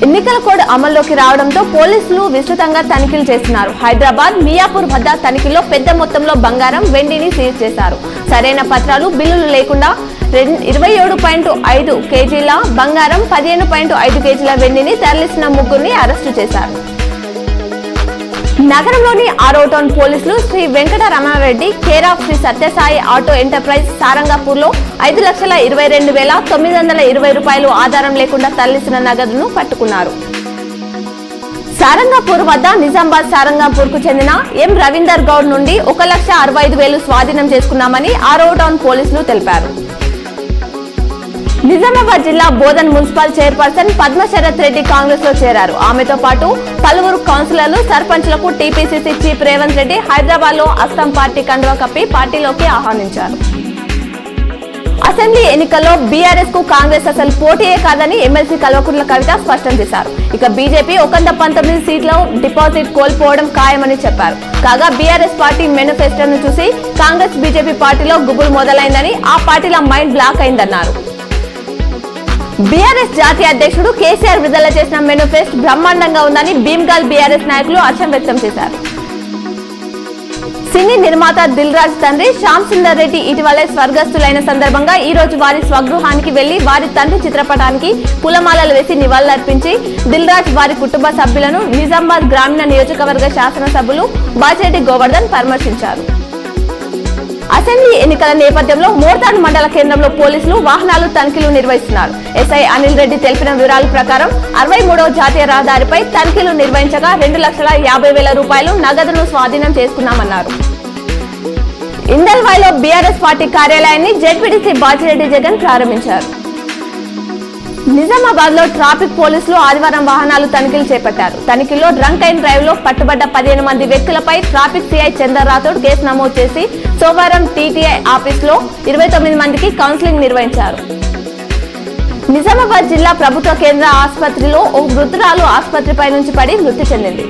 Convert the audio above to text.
ఎన్నికల కోడ్ అమల్లోకి రావడంతో పోలీసులు విస్తృతంగా తనిఖీలు చేస్తున్నారు. హైదరాబాద్ మియాపూర్ వద్ద తనిఖీల్లో పెద్ద మొత్తంలో బంగారం, వెండిని సీజ్ చేశారు. సరైన పత్రాలు, బిల్లులు లేకుండా 27.5 కేజీల బంగారం, 15.5 కేజీల వెండిని తరలిస్తున్న ముగ్గురిని అరెస్టు చేశారు. నగరంలోని 6వ టౌన్ పోలీసులు Sri Venkataramana Reddy care of Sri Sathya Sai auto enterprise సారంగపూర్లో 5,22,920 రూపాయలు ఆధారం లేకుండా తరలిస్తున్న నగదును పట్టుకున్నారు. సారంగపూర్ వద్ద నిజామాబాద్ సారంగపూర్ కు చెందిన ఎం రవీందర్ గౌడ్ నుండి 1,65,000 స్వాధీనం చేసుకున్నామని 6వ టౌన్ పోలీసులు తెలిపారు. నిజామాబాద్ జిల్లా బోధన్ మున్సిపల్ చైర్పర్సన్ పద్మశరత్ రెడ్డి కాంగ్రెస్ లో చేరారు. ఆమెతో పాటు పలువురు కౌన్సిలర్లు, సర్పంచ్లకు టీపీసీసీ చీఫ్ రేవంత్ రెడ్డి హైదరాబాద్ లో అస్సాం పార్టీ కండువా కప్పి పార్టీలోకి ఆహ్వానించారు. అసెంబ్లీ ఎన్నికల్లో బీఆర్ఎస్ కు కాంగ్రెస్ అసలు పోటీయే కాదని ఎమ్మెల్సీ కల్వకుంట్ల కవిత స్పష్టం చేశారు. ఇక బీజేపీ 19 సీట్ల డిపాజిట్ కోల్పోవడం ఖాయమని చెప్పారు. కాగా బీఆర్ఎస్ పార్టీ మేనిఫెస్టోను చూసి కాంగ్రెస్ బీజేపీ పార్టీలో గుబులు మొదలైందని, ఆ పార్టీల మైండ్ బ్లాక్ అయిందన్నారు. బీఆర్ఎస్ జాతీయ అధ్యక్షుడు కేసీఆర్ విడుదల చేసిన మేనిఫెస్టో బ్రహ్మాండంగా ఉందని భీమ్గల్ బీఆర్ఎస్ నాయకులు హర్షం వ్యక్తం చేశారు. సినీ నిర్మాత దిల్ రాజు తండ్రి శ్యామ్ సుందర్ రెడ్డి ఇటీవలే స్వర్గస్థులైన సందర్భంగా ఈ రోజు వారి స్వగృహానికి వెళ్లి వారి తండ్రి చిత్రపటానికి పూలమాలలు వేసి నివాళులర్పించి దిల్ రాజు వారి కుటుంబ సభ్యులను నిజామాబాద్ గ్రామీణ నియోజకవర్గ శాసనసభ్యులు బాచిరెడ్డి గోవర్ధన్ పరామర్శించారు. అసెంబ్లీ ఎన్నికల నేపథ్యంలో మోర్తాడు మండల కేంద్రంలో పోలీసులు వాహనాలు తనిఖీలు నిర్వహిస్తున్నారు. ఎస్ఐ అనిల్ రెడ్డి తెలిపిన వివరాల ప్రకారం 63వ జాతీయ రహదారిపై తనిఖీలు నిర్వహించగా 2,50,000 రూపాయలు నగదును స్వాధీనం చేసుకున్నామన్నారు. ఇందల్వాయిలో బీఆర్ఎస్ పార్టీ కార్యాలయాన్ని జెడ్పీటీసీ బాచిరెడ్డి జగన్ ప్రారంభించారు. నిజామాబాద్ లో ట్రాఫిక్ పోలీసులు ఆదివారం వాహనాలు తనిఖీలు చేపట్టారు. తనిఖీల్లో డ్రంక్ అండ్ డ్రైవ్ లో పట్టుబడ్డ 15 మంది వ్యక్తులపై traffic CI Chander Rathod case నమోదు చేసి సోమవారం టీటీఐ ఆఫీస్ లో 29 మందికి కౌన్సిలింగ్ నిర్వహించారు. నిజామాబాద్ జిల్లా ప్రభుత్వ కేంద్ర ఆసుపత్రిలో ఓ వృద్ధురాలు ఆసుపత్రిపై నుంచి పడి మృతి చెందింది.